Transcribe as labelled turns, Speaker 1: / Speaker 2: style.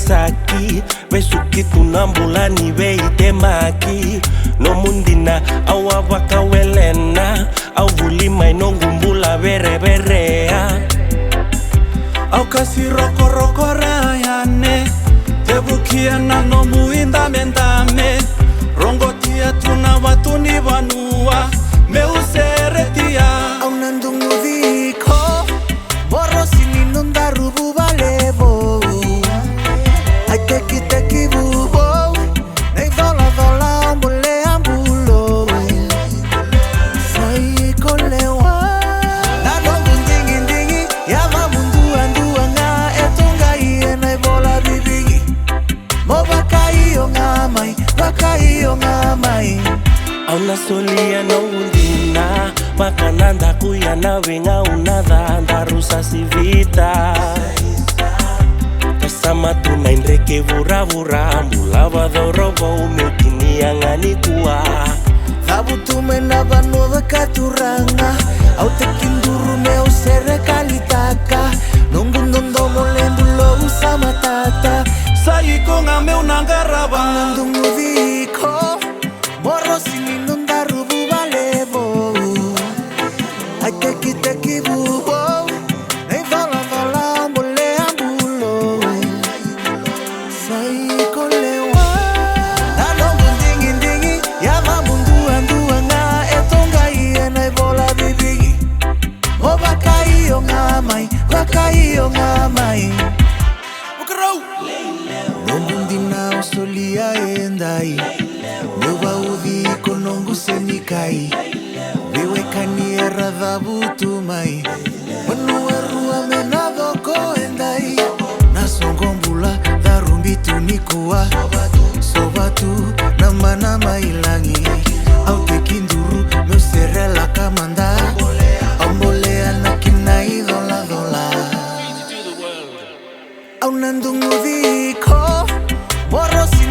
Speaker 1: saki Vesuki tunambulani veitemaki No mundina awa waka welena Au vulima inongumbula vere verea
Speaker 2: Au kasi roko roko rayane Tebukia na no muinda mendame Rongotia tuna watuni vanua Meuseretia
Speaker 3: Au nandungu viko Borosini nunda rubu valevo Ai teki bubo Nei dola ambule ambulo Sai kolewa Nano mundingi Yama mundu anduanga Etunga iye nai bola bibigi Mo bakaio ngamai
Speaker 1: Au nasolia no undina Makananda kuya na winga unadha Ndarusa sivita Kasama tunaindreke vura Mbulava dhorobo umekini angani kuwa
Speaker 3: Thabu tumena vanu vakaturanga Au tekinduru meu serikali taka Nungu nondo molembulo usama tata
Speaker 2: Sai konga meu nangaraba
Speaker 3: Nandungu viko Borosini nunda rubu valevo Ai teki bubo Nei dola ambule ambulo Sai kolewa Nano mundingi Yama mundu anduanga Etonga iye nai bola bibigi Mo bakaio ngamai Nongundina usolia endai Nuva uvi konongu senikai Viwekani eradhabu tumai Manuarua menadoko endai Nasongombula dharumbi tunikuwa Sobatu nama ilangi Au tekinduru meuserela kamanda Ambolea na kinai dola Au nandungu viko Borosi